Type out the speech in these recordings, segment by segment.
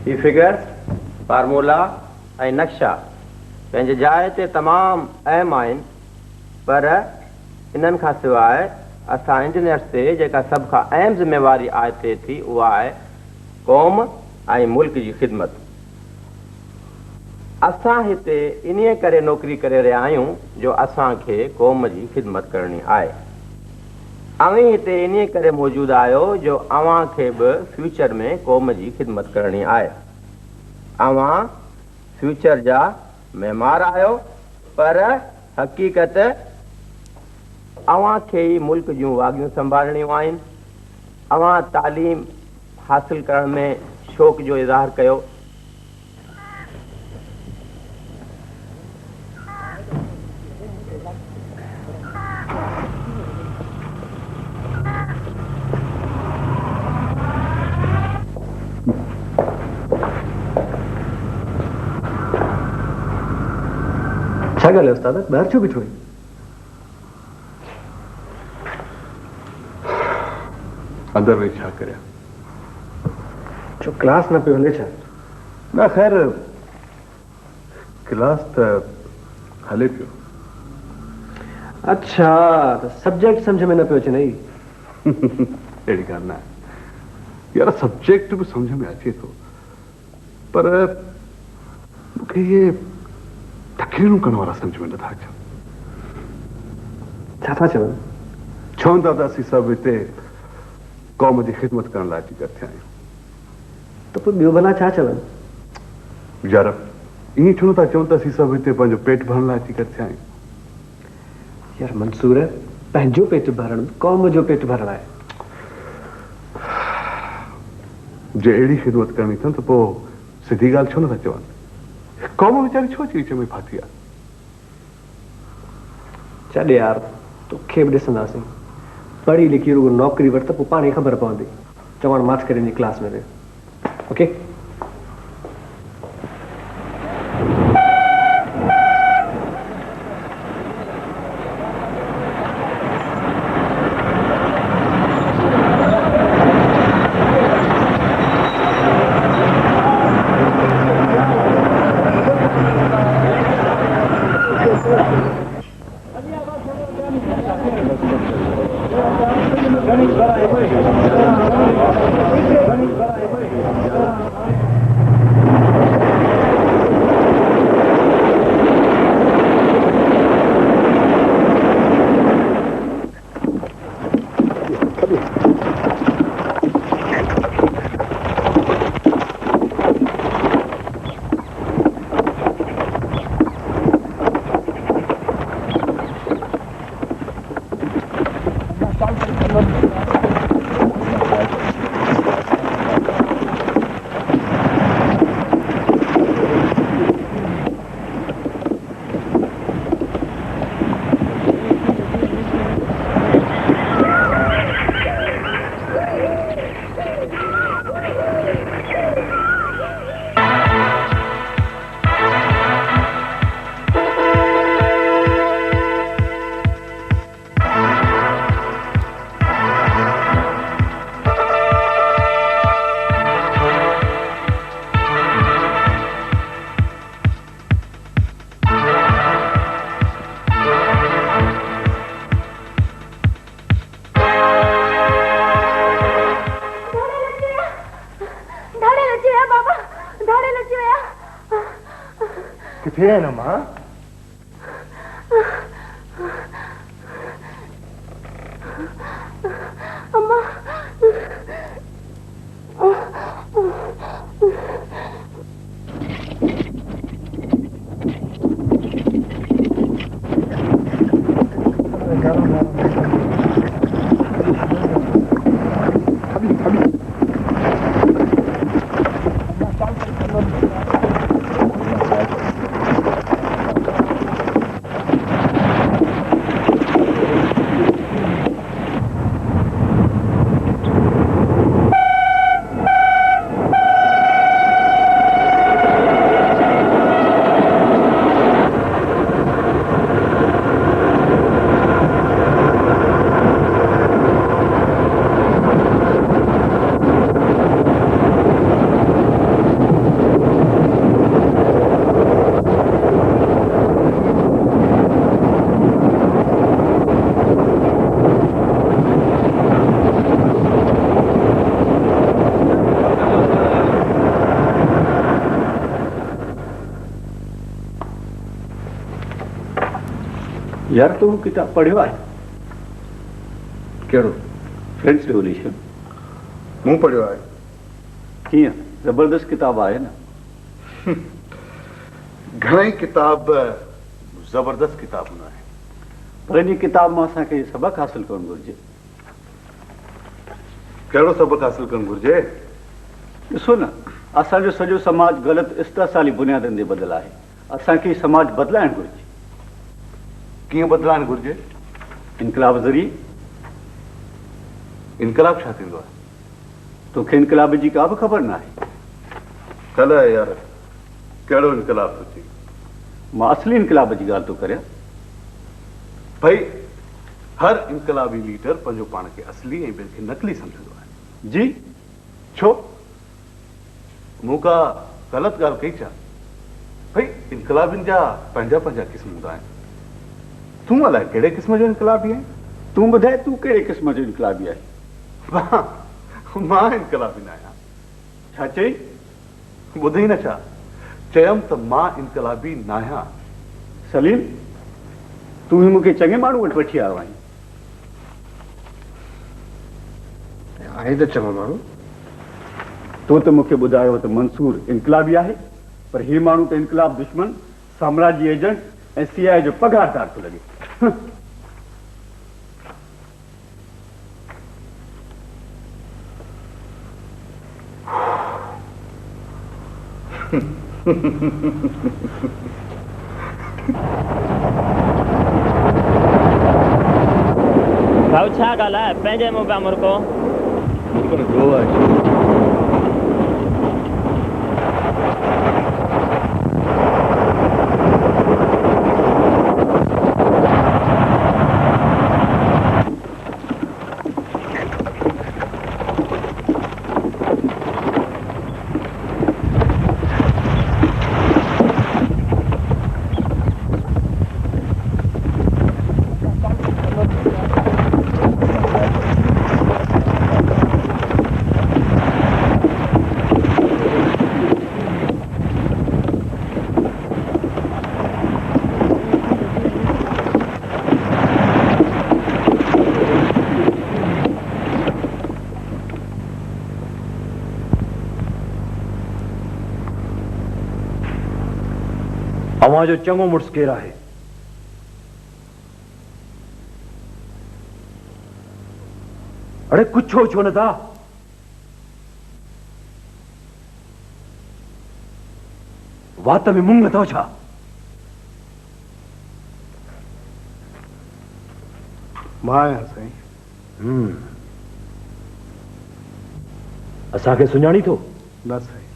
ही figures, formula ऐं नक्शा पंहिंजे जाइ ते तमामु अहम आहिनि, पर इन्हनि खां सवाइ असां इंजीनियर्स ते जेका सभ खां अहम ज़िम्मेवारी आहे थिए थी उहा आहे क़ौम ऐं मुल्क जी ख़िदमत। असां हिते इन्हीअ करे नौकरी करे रहिया आहियूं जो असांखे क़ौम जी ख़िदमत करणी आहे। अव्हीं हिते इन्हीअ करे मौजूदु आहियो जो अव्हांखे बि फ्यूचर में क़ौम जी ख़िदमत करणी आहे। अव्हां फ्यूचर जा मेमार आहियो, पर हक़ीक़त अव्हांखे ई मुल्क जूं वाॻियूं संभालणियूं आहिनि। अव्हां तालीम हासिल करण में शौक़ जो इज़हार कयो। छा ॻाल्हि आहे उस्ताद, ॿाहिरि छो बीठो आहीं? अंदर वेही छा करियां? छो क्लास न पियो हले छा? न ख़ैर क्लास त हले पियो। अच्छा, त सब्जेक्ट सम्झ में न पियो अचे नई? अहिड़ी ॻाल्हि न आहे यार, सब्जेक्ट बि सम्झ में अचे थो, पर मूंखे इहे तकरीरूं करण वारा सम्झ में नथा अचनि। छा था चवनि? चवनि था त असीं सभु हिते क़ौम जी ख़िदमत करण लाइ टिकट थिया आहियूं। त पोइ ॿियो भला छा चवनि? यार ईअं छो नथा चवनि त असीं सभु हिते पंहिंजो पेट भरण लाइ टिकट थिया आहियूं। यार मंसूर, पंहिंजो पेट भरण क़ौम जो पेट भरण आहे। जे अहिड़ी ख़िदमत करणी अथनि त पोइ सिधी ॻाल्हि छो नथा चवनि? क़ौम वीचारी छो विच में फाथी आहे? छॾे यार, तोखे बि ॾिसंदासीं। पढ़ी लिखी रुगो नौकिरी वठ त पोइ पाण ई ख़बर पवंदी। चवण माच करे इन क्लास में वियो। ओके? किथे है ना मां? अम्मा यार तू किताब पढ़ियो आहे? कहिड़ो? French revolution. मूं पढ़ियो आहे। कीअं? जबरदस्त किताब आहे न। घणेई किताब जबरदस्त किताब न आहे, पर इन किताब मां असांखे सबक हासिल करणु घुरिजे। कहिड़ो सबक हासिल करणु घुरिजे? ॾिसो न, असांजो सॼो समाज ग़लति इस्तासाली बुनियादनि ते बदिल आहे। असांखे समाज बदिलाइणु घुरिजे। कीअं बदिलाइणु घुरिजे? इनकलाब ज़रिए। इनकलाब छा थींदो आहे? तोखे इनकलाब जी का बि ख़बर न आहे। कल्ह यार कहिड़ो इनकलाब थो थिए? मां असली इनकलाब जी ॻाल्हि थो करियां। भई हर इनकलाबी लीडर पंहिंजो पाण खे असली ऐं ॿियनि खे नकली सम्झंदो आहे। जी छो? मूं का ग़लति ॻाल्हि कई छा? भई इनकलाबियुनि जा पंहिंजा पंहिंजा क़िस्म हूंदा आहिनि। तूं अलाए कहिड़े क़िस्म जो इनकलाबी आहीं? तूं ॿुधाए, तूं कहिड़े क़िस्म जो इनकलाबी आहे? मां इनकलाबी न आहियां। छा चई? ॿुधई न छा? चयमि त मां इनकलाबी न आहियां। सलीम, तूं ही मूंखे चङे माण्हू वटि वठी आयो आहीं। आहे त चङो माण्हू। तो त मूंखे ॿुधायो त मंसूर इनकलाबी आहे, पर ही माण्हू त इनकलाब दुश्मन, साम्राजी एजेंट ऐं CIA जो पघारदार थो लॻे। भाऊ छा ॻाल्हि आहे? पंहिंजे मुंहुं पिया मुर्को। अवां जो चङो मुड़ुसु केरु आहे? अड़े कुझु छो न था? वात में मुंग नथो छा? मां आहियां साईं। असांखे सुञाणी थो? न साईं।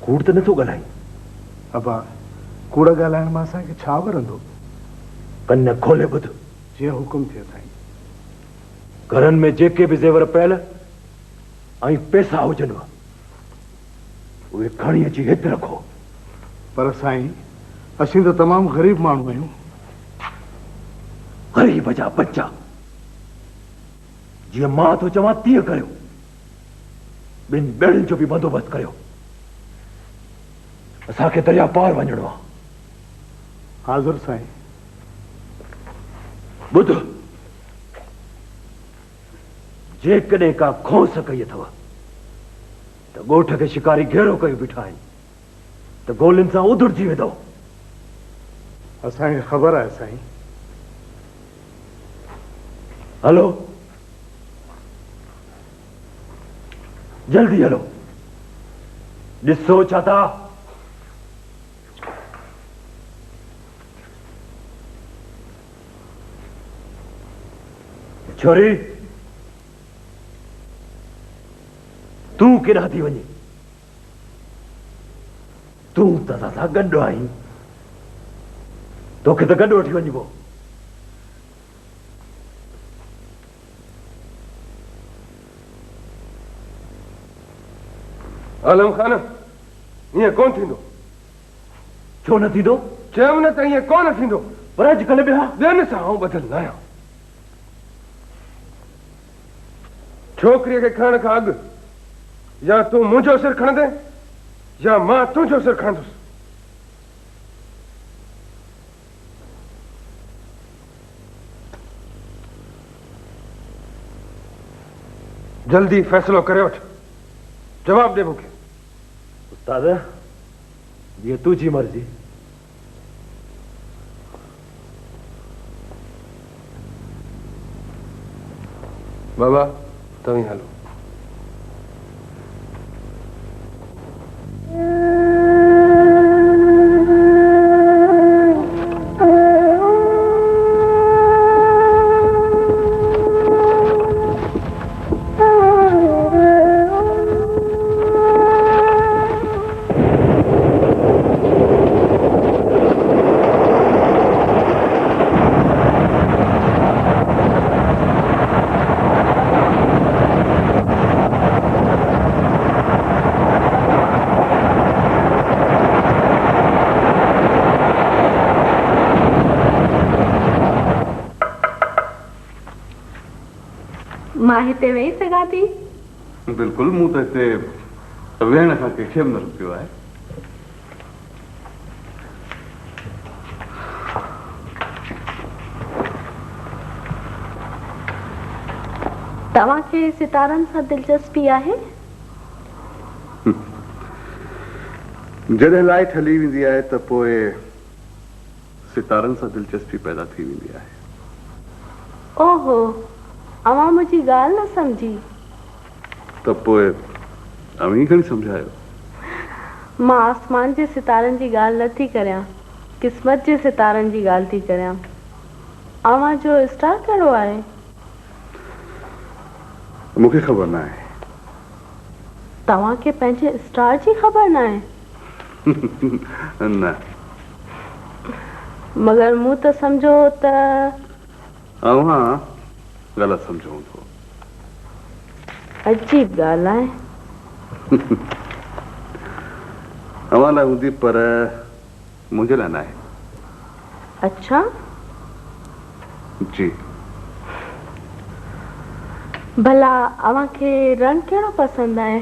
कूड़ त नथो ॻाल्हाई? अबा कूड़ ॻाल्हाइण मां असांखे छा वरंदो? कन खोले ॿुध। जीअं हुकुम थिए साईं। घरनि में जेके बि ज़ेवर पियल ऐं पैसा हुजनि उहे खणी अची हिते रखो। पर साईं असीं त तमामु ग़रीब माण्हू आहियूं। ग़रीब जा बच्चा जीअं मां थो चवां तीअं करियो। ॿिनि ॿेड़ियुनि जो बि बंदोबस्तु करियो। असांखे दरिया पार वञिणो आहे। हाज़ुर साईं। ॿुध, जेकॾहिं का खोस कई अथव त ॻोठ खे शिकारी घेरो कयो बीठा आहिनि त गोलियुनि सां उधड़जी वेंदो। असांखे ख़बर आहे साईं। हलो जल्दी हलो। ॾिसो छा था? छोरी तूं केॾांहुं थी वञे? तूं त असां सां गॾु आहीं। तोखे त गॾु वठी वञिबो। आलम खान ईअं कोन थींदो। छो न थींदो? चयमि न त ईअं कोन थींदो। पर अॼुकल्ह ॿियनि सां आऊं ॿधल न आहियां। छोकिरीअ खे खणण खां अॻु या तूं मुंहिंजो सिर खणंदे या मां तुंहिंजो सिर खणंदुसि। जल्दी फैसलो करे वठ। जवाब दे मूंखे। उस्ताद, ये तुझी मर्जी। बाबा तव्हीं हलो। मां हिते वेही सघां थी? बिल्कुलु, मूं त हिते वेहण खां कंहिंखे बि न रुकियो आहे। तव्हांखे सितारनि सां दिलचस्पी आहे? जॾहिं लाइट हली वेंदी आहे त पोइ सितारनि सां दिलचस्पी पैदा थी वेंदी आहे। ओहो, अवां मुंहिंजी ॻाल्हि न सम्झी। त पोइ अव्हीं घणी सम्झायो? मां आसमान जे सितारनि जी ॻाल्हि नथी करियां, क़िस्मत जे सितारनि जी ॻाल्हि थी करियां। अवां जो स्टार कहिड़ो आहे? मूंखे ख़बर न आहे। तव्हांखे पंहिंजे स्टार जी ख़बर न आहे? न, मगर मूं त सम्झो त अव्हां ग़लति सम्झो हूंदो। अजीब ॻाल्हि आहे। अव्हां लाइ हूंदी, पर मुंहिंजे लाइ न आहे। अच्छा, जी। भला अव्हांखे रंग कहिड़ो पसंदि आहे?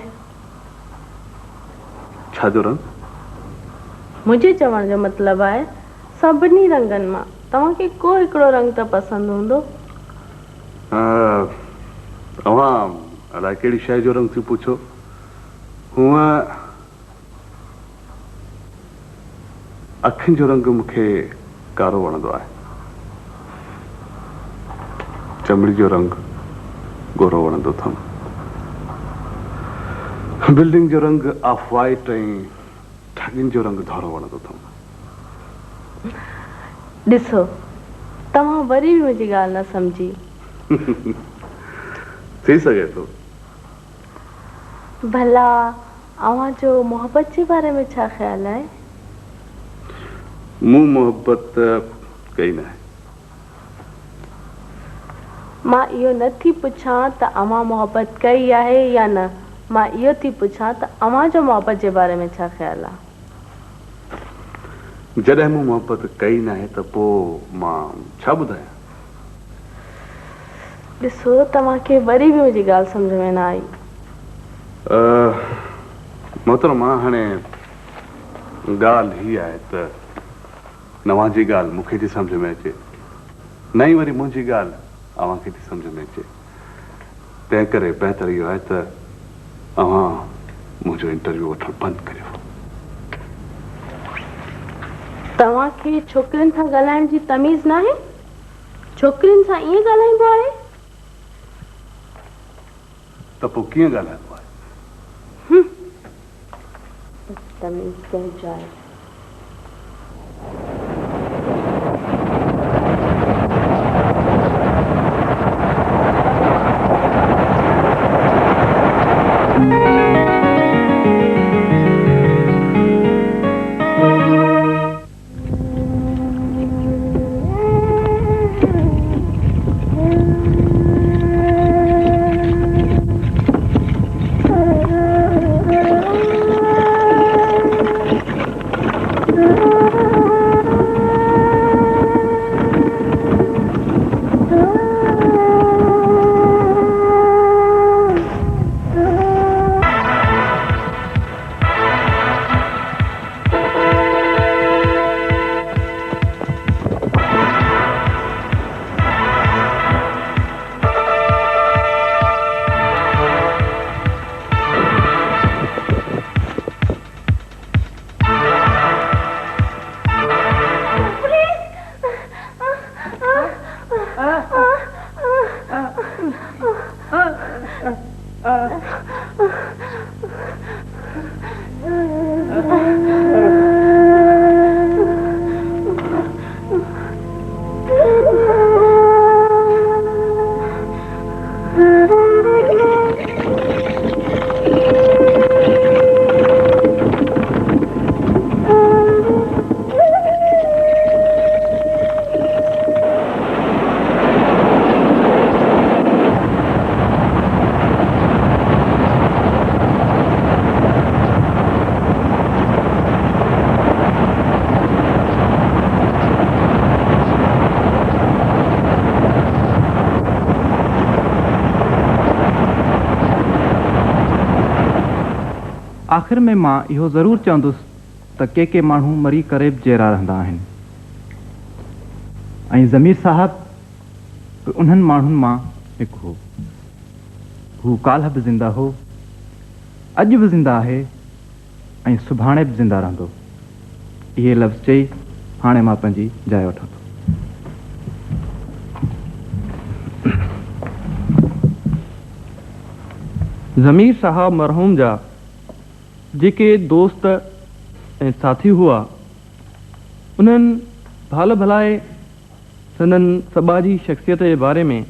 छा जो रंग? मुंहिंजे चवण जो मतिलबु आहे सभिनी रंगनि मां तव्हांखे को हिकिड़ो रंग त पसंदि हूंदो। अव्हां अलाए कहिड़ी शइ जो रंग थी पुछो। हूअं अखियुनि जो रंग मूंखे कारो वणंदो आहे। चमड़ी जो रंग गोरो वणंदो अथमि। बिल्डिंग जो रंग ऑफ वाइट ऐं ठगियुनि जो रंग धोरो वणंदो अथमि। ॾिसो, तव्हां वरी बि मुंहिंजी ॻाल्हि न सम्झी। थी सघे थो। भला अव्हां जो मोहबत जे बारे में छा ख़्यालु आहे? मूं मोहबत कई न आहे। मां इहो नथी पुछां त अव्हां मोहबत कई आहे या न, मां इहो थी पुछां त अव्हां जो मोहबत जे बारे में छा ख़्यालु आहे? जॾहिं मूं मोहबत कई न आहे त पोइ मां छा ॿुधायां? ॾिसो, तव्हांखे वरी बि मुंहिंजी ॻाल्हि सम्झ में न आई। मोहतरमा, हाणे ॻाल्हि हीअ आहे त नव्हांजी ॻाल्हि मूंखे थी सम्झ में अचे, न ई वरी मुंहिंजी ॻाल्हि अव्हांखे थी सम्झ में अचे। तंहिं करे बहितर इहो आहे त अव्हां मुंहिंजो इंटरव्यू वठणु बंदि करियो। तव्हांखे छोकिरियुनि सां ॻाल्हाइण जी तमीज़ न आहे? छोकिरियुनि सां ईअं ॻाल्हाइबो आहे? त पोइ कीअं ॻाल्हाइबो आहे? तमीज़ कंहिं जाइ। आख़िर में मां इहो ज़रूर चवंदुसि त के माण्हू मरी करे बि जहिड़ा रहंदा आहिनि ऐं ज़मीर साहब उन्हनि माण्हुनि मां हिकु हो। हू काल्ह बि ज़िंदा हो, अॼु बि ज़िंदा आहे ऐं सुभाणे बि ज़िंदा रहंदो। इहे लफ़्ज़ चई हाणे मां पंहिंजी जाइ वठां थो। ज़मीर साहब मरहूम जा जेके दोस्त ऐं साथी हुआ उन्हनि भाल भलाए संदन समाजी शख्सियत जे बारे में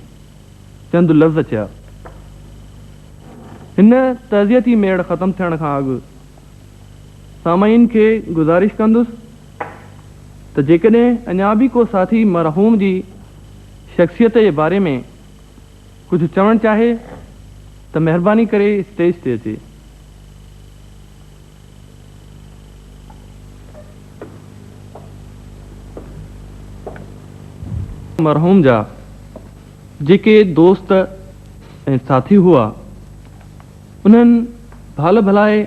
चंद लफ़्ज़ चया। हिन तज़ियती मेड़ ख़त्म थियण खां अॻु सामाईन खे गुज़ारिश कंदुसि त जेकॾहिं अञा बि को साथी मरहूम जी शख्सियत जे बारे में कुझु चवणु चाहे त महिरबानी करे स्टेज ते अचे। मरहूम जा जेके दोस्त ऐं साथी हुआ उन्हनि भाल भलाए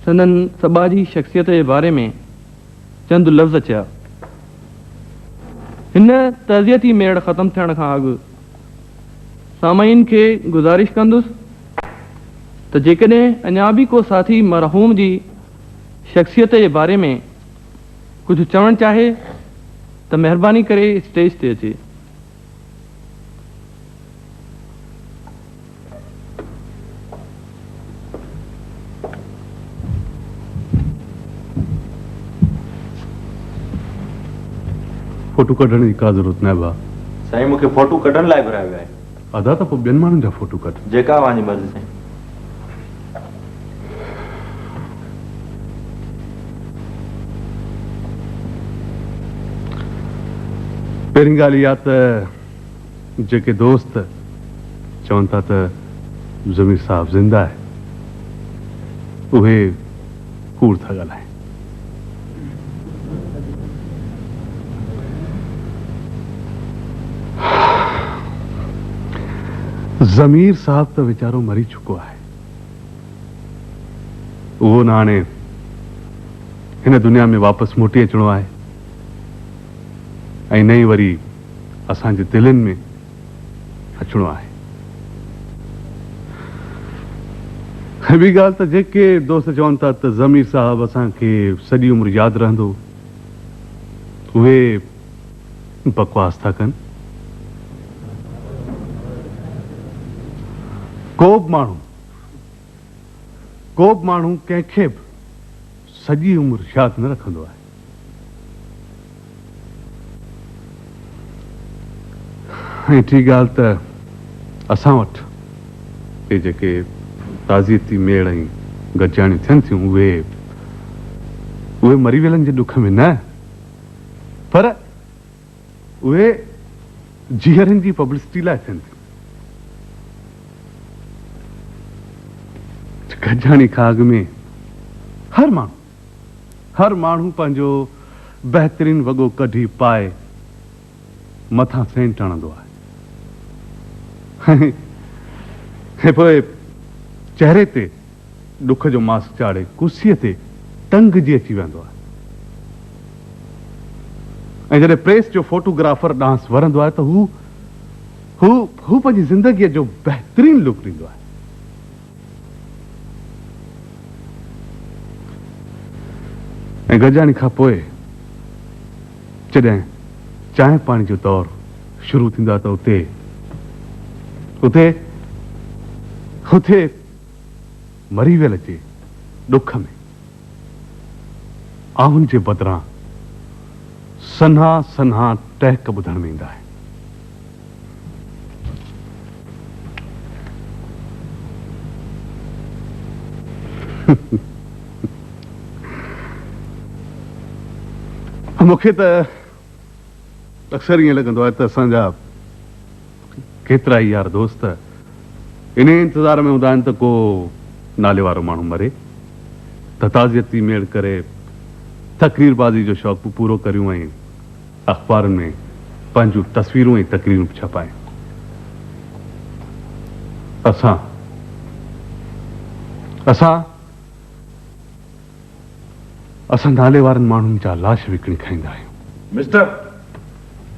संदन समाजी शख्सियत जे बारे में चंद लफ़्ज़ चया। हिन तज़ियती मेड़ ख़त्म थियण खां अॻु सामाईन खे गुज़ारिश कंदुसि त जेकॾहिं अञा बि को साथी मरहूम जी शख्सियत जे बारे में कुझु चवणु चाहे त महिरबानी करे स्टेज ते अचे। फोटो कढण जी का ज़रूरत न आहे भाउ। साईं मूंखे फोटो कढण लाइ घुरायो आहे। अदा त पोइ ॿियनि माण्हुनि जा फोटो कढ। जेका तव्हांजी मर्ज़ी साईं। पहिरीं ॻाल्हि इहा त जेके दोस्त चवनि था त ज़मीर साहब ज़िंदा आहे उहे कूड़ था ॻाल्हाइनि। ज़मीर साहब त वीचारो मरी चुको आहे। उहो न हाणे हिन दुनिया में वापसि मोटी अचिणो आहे ऐं न ई वरी असांजे दिलनि में अचिणो आहे। ॿी ॻाल्हि त जेके दोस्त चवनि था त ज़मीर साहब असांखे सॼी उमिरि यादि रहंदो उहे बकवास था कनि। को बि माण्हू कंहिंखे बि सॼी उमिरि यादि न रखंदो आहे। ऐं टी ॻाल्हि त असां वटि इहे जेके ताज़ियती मेड़ ऐं गॾिजाणियूं थियनि थियूं उहे मरी वियलनि जे ॾुख में न पर उहे जीअरनि जी पब्लिसिटी लाइ थियनि थियूं। गॾिजाणी खां अॻु में हर माण्हू पंहिंजो बहितरीन वॻो कढी पाए मथां सेंट हणंदो आहे ऐं पोइ चेहरे ते ॾुख जो मास्क चाढ़े कुर्सीअ ते टंग जी अची वेंदो आहे। ऐं जॾहिं प्रेस जो फोटोग्राफर डांस वरंदो आहे त हू पंहिंजी ज़िंदगीअ जो बहितरीन लुक ॾींदो आहे। ऐं गॾिजाणी खां पोइ जॾहिं चांहि पाणी जो दौर शुरू थींदो आहे त उते हुते मरी वियल जे दुख में आहुनि जे बदिरां सन्हा सन्हा टहक ॿुधण में ईंदा आहिनि। मूंखे त अक्सर ईअं लॻंदो आहे त असांजा केतिरा ई यार दोस्त इन इंतज़ार में हूंदा आहिनि त को नाले वारो माण्हू मरे त ताज़ियती मेड़ करे तकरीरबाज़ी जो शौक़ पूरो करियूं ऐं अख़बारुनि में पंहिंजूं तस्वीरूं ऐं तकरीरूं छपायूं। असां असां असां नाले वारनि माण्हुनि जा लाश विकिणी खाईंदा आहियूं। मिस्टर,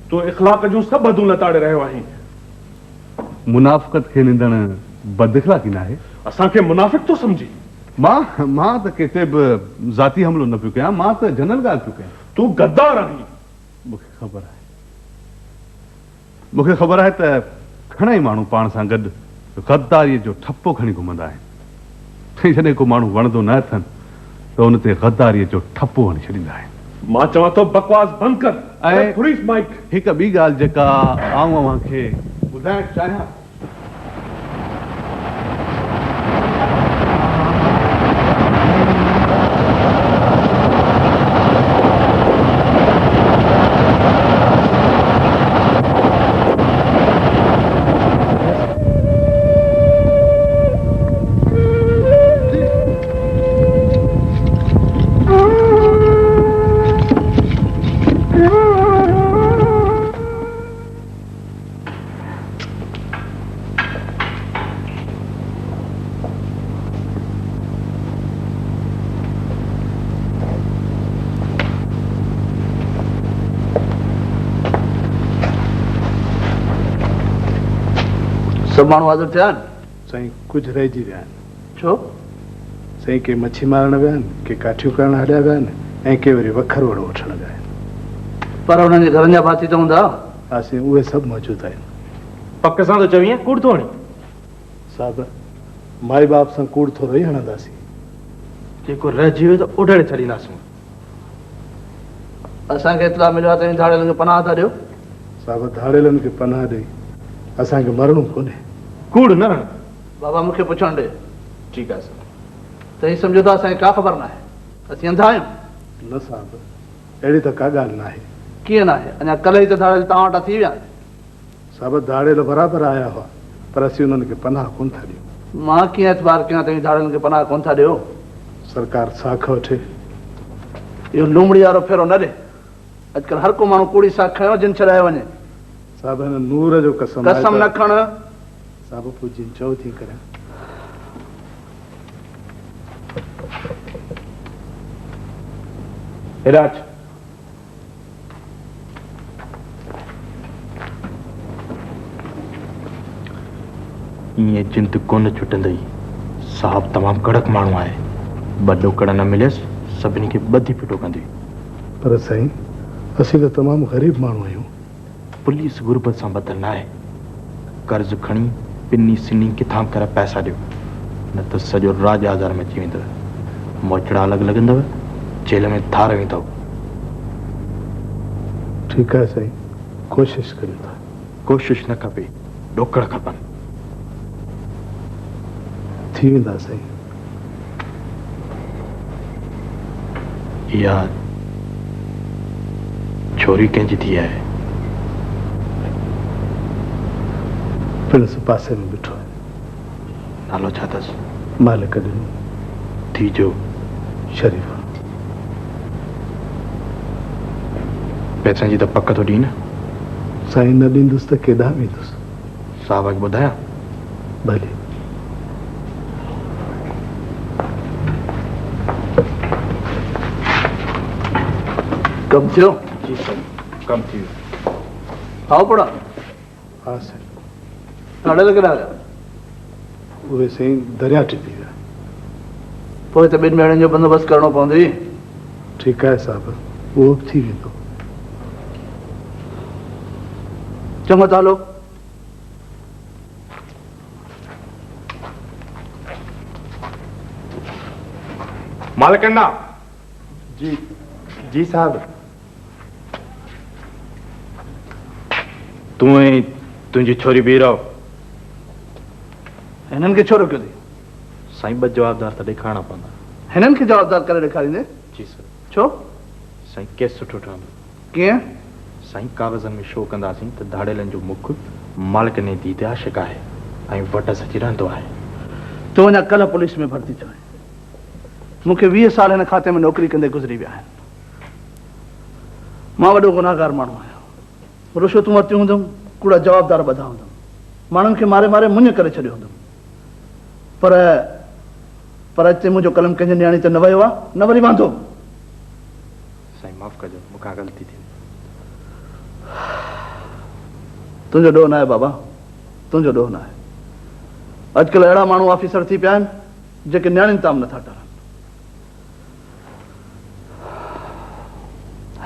तूं इख़लाक़ जूं सभु हदूं लताड़े रहियो आहीं। मुनाफ़िक़त खे निंदण बदइख़लाक़ी न आहे। असांखे मुनाफ़िक़ थो सम्झी? मां त किथे बि ज़ाती हमिलो न पियो कयां, मां त जनरल ॻाल्हि पियो कयां। तूं गद्दार आहीं। मूंखे ख़बर आहे त घणेई माण्हू पाण सां गॾु गद्दारीअ जो ठप्पो खणी घुमंदा आहिनि। जॾहिं को माण्हू वणंदो न अथनि त उन ते गद्दारीअ जो ठप्पो हणी छॾींदा आहिनि। मां चवां थो बकवास बंदि कर ऐं पुलिस माइक। हिकु ॿी ॻाल्हि जेका आऊं अव्हांखे ॿुधाइणु चाहियां, सब माण्हू हाज़िर थिया आहिनि? साईं कुझु रहिजी विया आहिनि। छो? साईं के मच्छी मारण विया आहिनि, के काठियूं करण हलिया विया आहिनि ऐं के वरी वखरवड़ो वठण विया आहिनि। पर उन्हनि जे घरनि जा भाती त हूंदा? हा साईं, उहे सभु मौजूदु आहिनि। पक सां त चवीं कूड़ थो हणी? साहिब, माई बाप सां कूड़ थोरो ई हणंदासीं। जेको रहिजी वियो त उॾाड़े छॾींदासीं। असांखे इतला मिलियो आहे त इन धाड़ेलनि खे पनाह था ॾियो? साहिब, धाड़ेलनि खे पनाह ॾेई असांखे मरणो कोन्हे। कूड़ न हण। बाबा मूंखे पुछण ॾे। ठीकु आहे साईं। त ही सम्झो था असांखे का ख़बर न आहे? असीं अंधा आहियूं? न साहिब, अहिड़ी त का ॻाल्हि न आहे। कीअं न आहे? अञा कल्ह ई त धाड़ेल तव्हां वटां थी विया आहिनि। साहिब, धाड़ेल बराबरि आया हुआ पर असीं उन्हनि खे पनाह कोन था ॾियूं। मां कीअं एतबार कयां त धाड़ेलनि खे पनाह कोन था ॾियो? सरकार साख वठे। इहो लूमड़ी वारो फेरो न ॾे। अॼुकल्ह हर को माण्हू कूड़ी साख खयो जिन छॾाए वञे। साहिब, हिन नूर जो कसम न खण। साहिब, पोइ जिन चओ थी करे। हिराज, ईअं जिंद कोन छुटंदई। साहब तमामु कड़क माण्हू आहे। ॿ ॾोकड़ न मिलियसि सभिनी खे ॿधी फिटो कंदी। पर साईं, असीं त तमामु ग़रीब माण्हू आहियूं। पुलिस गुरबत सां बदल न आहे। कर्ज़ खणी पिनी सिनी किथां करे पैसा ॾियो, न त सॼो राज आज़ार में अची वेंदव। मोचड़ा अलॻि लॻंदव, जेल में धार वेंदव। ठीकु आहे साईं, कोशिशि करियूं था। कोशिशि न खपे, ॾोकड़ खपनि। थी वेंदा साईं। इहा छोरी कंहिंजी थी आहे? पिणस पासे में बीठो आहे। नालो छा अथसि? मालिक ॾिनो। थी जो शरीफ़। पैसनि जी त पक थो ॾी न? साईं, न ॾींदुसि त केॾांहुं वेंदुसि। साहब खे ॿुधायां? भले। कमु थियो? जी साईं, कमु थी वियो। खाओ पड़ा? हा साईं। धाड़ेल केॾा विया? उहे साईं दरिया टिपी विया। पोइ त ॿिनि भेणनि जो बंदोबस्तु करणो पवंदी। ठीकु आहे साहिब, उहो बि थी वेंदो। चङो त हलो। मालकंडा। जी जी साहब। तू तुझी छोरी बीह रहो। हिननि खे छो रोकियो थी? साईं बस जवाबदार त ॾेखारणा पवंदा। हिननि खे जवाबदार करे ॾेखारींदे? जी सर। छो? साईं केस सुठो ठहंदो। कीअं? साईं कागज़नि में शो कंदासीं त धाड़ेलनि जो मुख मालिक ने धी ते आशिक़ आहे ऐं वट सची रहंदो आहे। तो अञा कल्ह पुलिस में भर्ती थियो आहे। मूंखे 20 साल हिन खाते में नौकरी कंदे गुज़री विया आहिनि। मां वॾो गुनाहगार माण्हू आहियां। रुशवतूं वरितियूं हूंदुमि, कूड़ा जवाबदार ॿधा हूंदुमि, माण्हुनि खे मारे मारे मुंहुं करे छॾियो हूंदुमि। पर अचे मुंहिंजो कलम कंहिंजे नियाणी ते न वियो आहे, न वरी वांदो। साईं माफ़ कजो, मूंखां ग़लती थी। तुंहिंजो ॾोह न आहे बाबा, तुंहिंजो ॾोह न आहे। अॼुकल्ह अहिड़ा माण्हू ऑफिसर थी पिया आहिनि जेके नियाणियुनि ताम नथा टरनि।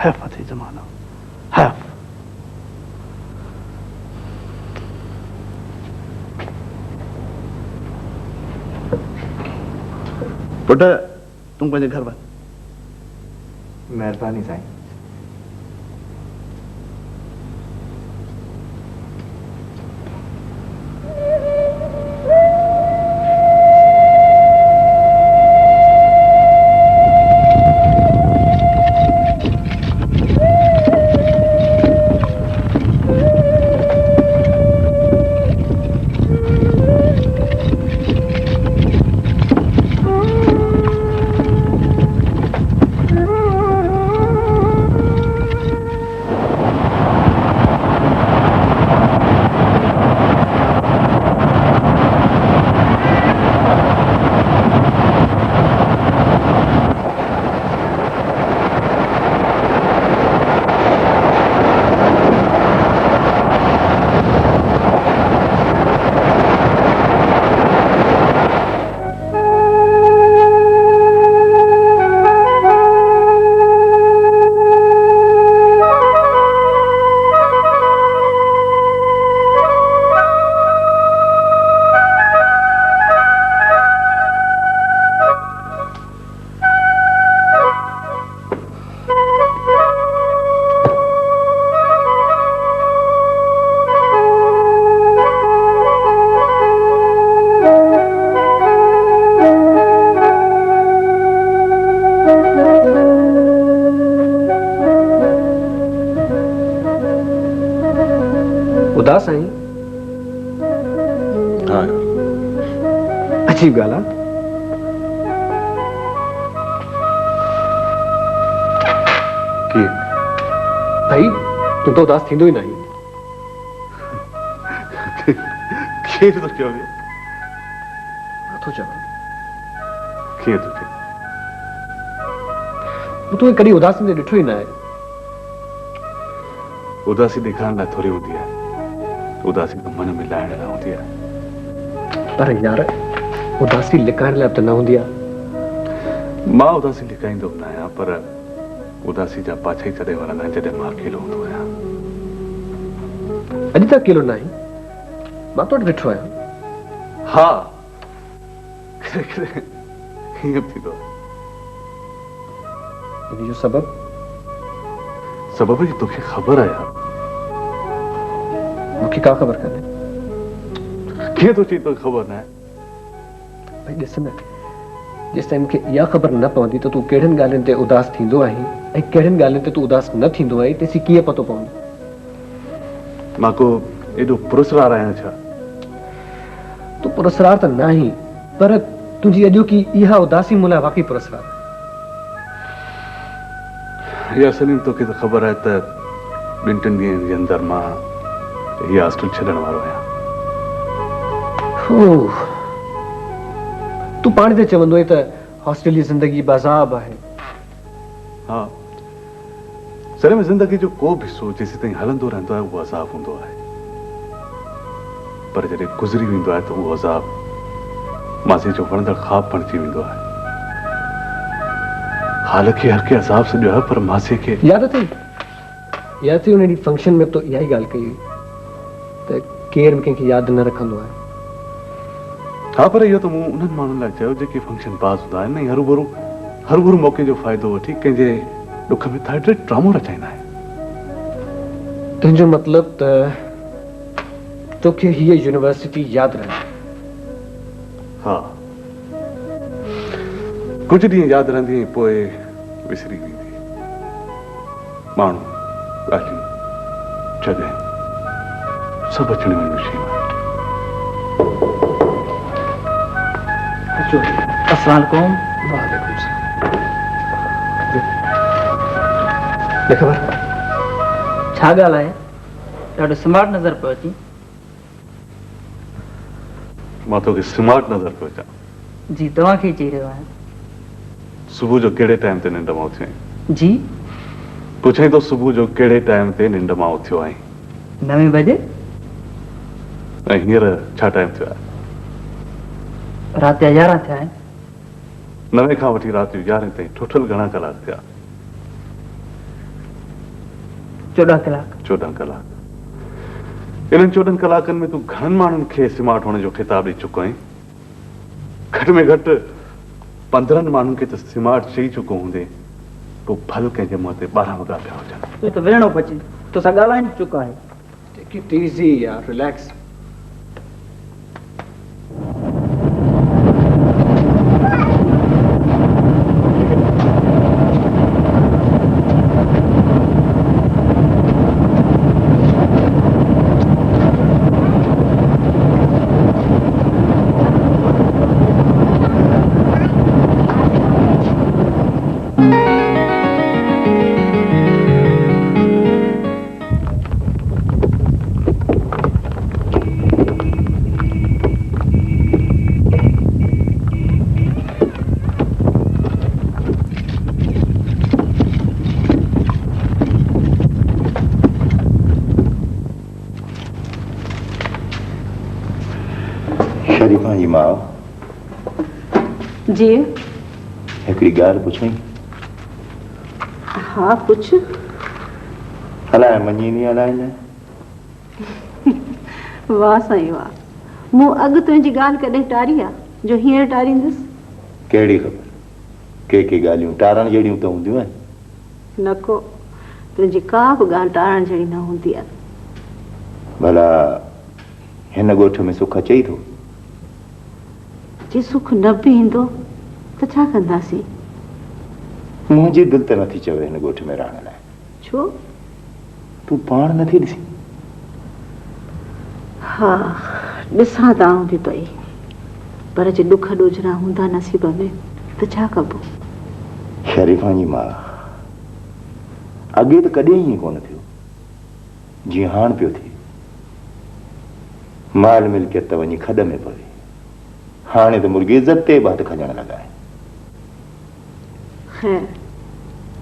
हैफ़ थी ज़मानो, हैफ़। पुट तूं पंहिंजे घर वञ। महिरबानी साईं। उदास आई? हाँ। अजीब गाला। की भाई तू तो उदास थींदो ही नहीं। केर तो क्यों भी? तो चलो। केर तो क्या? वो तुम्हें कभी उदासी ने डिठो ही ना है। उदासी दिखाने ला थोड़ी होती है। उदासी तो मन में लाने ला होती है। पर यार उदासी लिखाने ला तो ना होती है। मां उदासी लिखाई तो ना है पर उदासी जा पाछे ही चढ़े वाला ना जॾहिं मां अकेलो हूंदो आहियां। अॼु तक अकेलो ना ही। मां तो डिठो आहियां। हाँ। हीअं थी तो। इन जो सबब? सबब जी तोखे ख़बर है यार। मुझे क्या खबर करने? क्या तो चीज तो खबर ना है। भाई ॾिस न, जिस टाइम के या खबर न पवंदी तो तू केड़न गालन ते उदास थींदो आहीं ऐं केड़न गालन ते तू उदास न थींदो आहीं तेसी कीअं पतो पवंदो? मां को एडो पुरस्कार आया छा? तू पुरस्कार तो ना ही पर तुझी अजो की इहा उदासी मुला वाकई पुरस्कार। या सलीम तो के तो खबर है त ॿिनि टिनि ॾींहंनि जे अंदरि मां हीअ हॉस्टल छॾण वारो आहियां। तू पाण ते चवंदो आहे त हॉस्टल जी ज़िंदगी बाज़ाब आहे। हाँ सर में ज़िंदगी जो को बि हिस्सो जेसीं ताईं हलंदो रहंदो आहे उहो अज़ाब हूंदो आहे पर जॾहिं गुज़री वेंदो आहे त उहो अज़ाब माज़े जो वणंदड़ ख़्वाब बणिजी वेंदो आहे। हाल खे हर के अज़ाब सॼो आहे पर माज़े खे याद थी उन ॾींहुं फंक्शन में तो इहा ई ॻाल्हि कई त केर बि कंहिंखे यादि न रखंदो आहे। हाँ पर इहो त मूं उन्हनि माण्हुनि लाइ चयो जेके फंक्शन पास हूंदा आहिनि न हरू भरू हर गुरु मौके जो फ़ाइदो वठी कंहिंजे दुख में था ड्रामो रचाईंदा आहिनि। तुंहिंजो मतिलब त तोखे हीअ यूनिवर्सिटी यादि रहे? हा, कुछ ॾींहं यादि रहंदी पोइ विसरी वेंदी। माण्हू, ॻाल्हियूं, जॻह सभु अचण वञण शयूं। अस्सलाम वालेकुम। वालेकुम सलाम। ख़बर छा ॻाल्हि आहे? ॾाढो स्मार्ट नज़र पियो अची। मां तोखे स्मार्ट नज़र पियो अचां? जी, तव्हांखे ई चई रहियो आहियां। सुबुह जो कहिड़े टाइम ते निंड मां उथियो आहीं? जी, पुछां थो सुबुह जो कहिड़े टाइम ते निंड मां उथियो आहीं? 9 बजे। ऐं हींअर छा टाइम थियो आहे? राति जा 11 थिया आहिनि। 9 खां वठी राति जो 11 ताईं टोटल घणा कलाक थिया? 14 कलाक। 14 कलाक। इन्हनि 14 कलाकनि में तूं घणनि माण्हुनि खे स्मार्ट हुअण जो ख़िताब ॾेई चुको आहीं? घटि में घटि 15 माण्हुनि खे त स्मार्ट चई चुको हूंदे, पोइ भल कंहिंजे मुंहं ते 12 वॻा पिया हुजनि। तूं त विढ़णो पचे, तोसां ॻाल्हाए चुको आहे। टेक इट इज़ी यार, रिलैक्स। शरीफा जी मां जी। हिकिड़ी ॻाल्हि पुछां? हाँ, पुछ। हलाए मञींदी हलाए न? वाह साईं वाह, मूं अॻु तुंहिंजी ॻाल्हि कॾहिं टारी आहे जो हींअर टारींदसि? कहिड़ी ख़बर, के ॻाल्हियूं टारण जहिड़ियूं त हूंदियूं आहिनि। नको, तुंहिंजी का बि ॻाल्हि टारण जहिड़ी न हूंदी आहे। भला हिन ॻोठ में सुख अचई थो? जे सुख न बि ईंदो त छा कंदासीं? मुंहिंजी दिलि त नथी चवे हिन ॻोठ में रहण लाइ। छो? तूं पाण नथी ॾिसी? हा, ॾिसां त आऊं बि पई, पर जे ॾुख ॾोजरा हूंदा नसीब में त छा कबो? शरीफा जी मां, अॻे त कॾहिं ईअं कोन थियो जीअं हाणे पियो थिए। माल मिल्कियत त वञी खॾ में पवे, हाणे त मुर्गी इज़त ते हथ खॼण लॻा आहिनि। ख़ैर,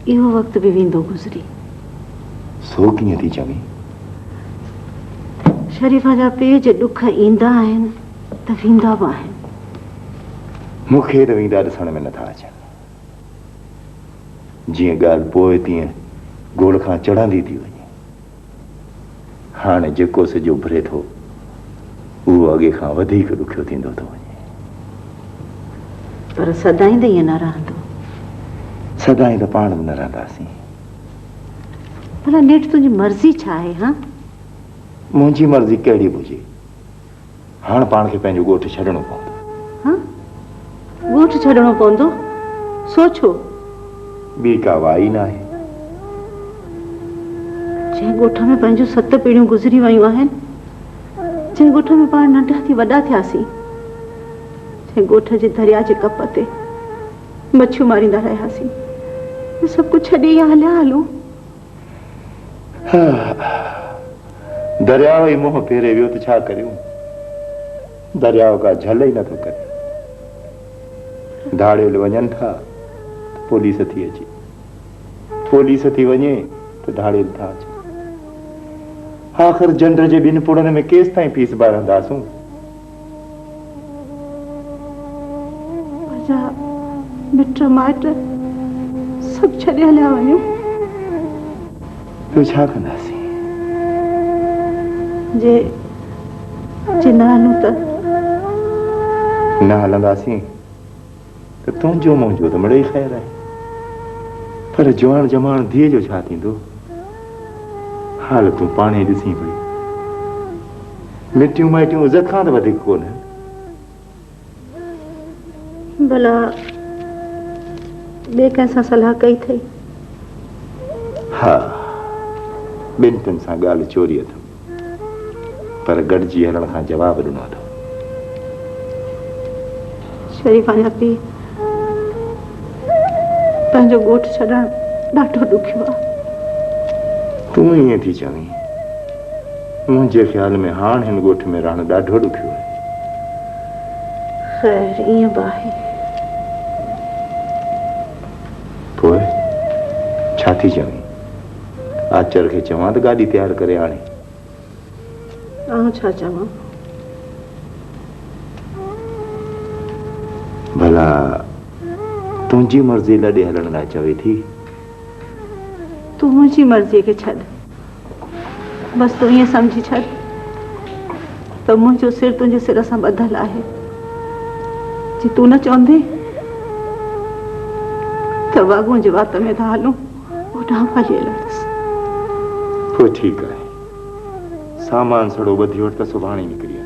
इहो वक़्तु बि वेंदो गुज़री। सो कीअं थी चवीं? शरीफा जा पे जे ॾुख ईंदा आहिनि त वेंदा बि आहिनि। मूंखे त वेंदा ॾिसण में नथा अचनि। जीअं ॻाल्हि पोइ तीअं गोड़ खां चढ़ंदी थी वञे। हाणे जेको सिज उभरे थो उहो अॻे खां वधीक ॾुखियो थींदो थो वञे। पर सदाईं त ईअं न रहंदो। सदाईं त पाण बि न रहंदासीं। भला नेठि तुंहिंजी मर्ज़ी छा आहे? हा, मुंहिंजी मर्ज़ी कहिड़ी बि हुजे, हाणे पाण खे पंहिंजो ॻोठ छॾणो पवंदो। हाँ, ॻोठ छॾणो पवंदो? सोचो, ॿी का वाई न आहे। जंहिं ॻोठ में पंहिंजूं 7 पीढ़ियूं गुज़री वियूं आहिनि, जंहिं ॻोठ में पाण नंढा थी वॾा थियासीं, जंहिं ॻोठ जे दरिया जे कप ते मच्छियूं मारींदा रहियासीं, इहो सभु कुझु छॾे या हलिया हलूं? दरियाव ई मुंहुं फेरे वियो त छा करियूं? दरियाव का झल ई नथो करे। धाड़ियल वञनि था त पुलिस थी अचे, पुलिस थी वञे त धाड़ियल था अचे। आख़िर जंड जे ॿिनि पुड़नि में केसि ताईं फीस भरंदासूं? मिट माइट सभु छॾे हलिया वञूं तो छा कंदासीं? जे न हलूं त न हलंदासीं तो तुंहिंजो मुंहिंजो त मिड़ई ख़ैर आहे पर जवान जमाण धीअ जो छा थींदो हाल तूं पाण ई ॾिसी पई मिटियूं माइटियूं इज़त खां त वधीक कोन भला ॿिए कंहिंसां सलाह कई अथई? हा ॿिनि टिनि सां ॻाल्हि चोरी अथमि पर गॾिजी हलण खां जवाबु ॾिनो अथमि। शरीफ़ा जा पीउ पंहिंजो ॻोठु छॾणु ॾाढो ॾुखियो आहे। तूं ईअं थी चवीं मुंहिंजे ख़्याल में हाणे हिन ॻोठ में रहणु ॾाढो ॾुखियो आहे। ख़ैर ईअं बि आहे। पोइ छा थी चवीं आचर खे चवां त गाॾी तयारु करे आणे? आउं छा चवां? भला तुंहिंजी मर्ज़ी लॾे हलण लाइ चवे थी? तूं मुंहिंजी मर्ज़ीअ खे छॾ बस तूं ईअं सम्झी छॾ त मुंहिंजो सिर तुंहिंजे सिर सां ॿधल आहे। जे तूं न चवंदे त वाॻूं जे वात में था हलूं ओॾां हली हलंदसि। पोइ ठीकु आहे सामान सड़ो ॿधी वठि त सुभाणे निकिरी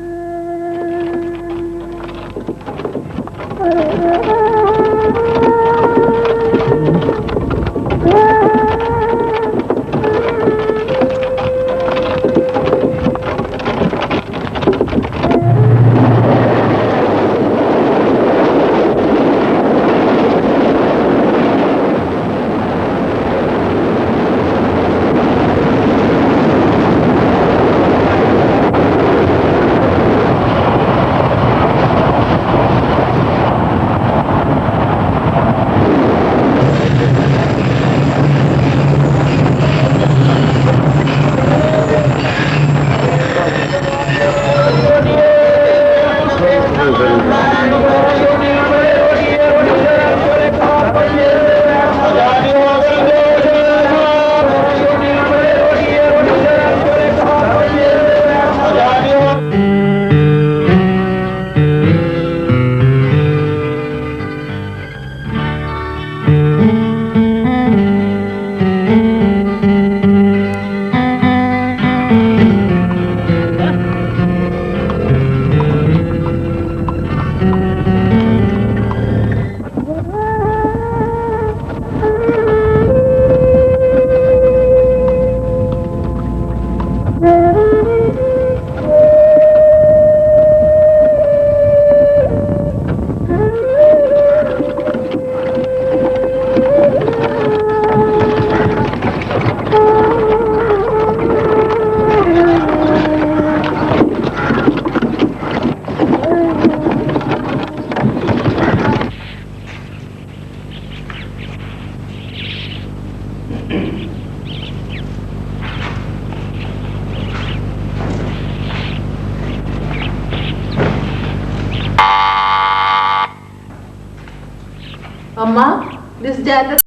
अम्मा ॾिस जाए त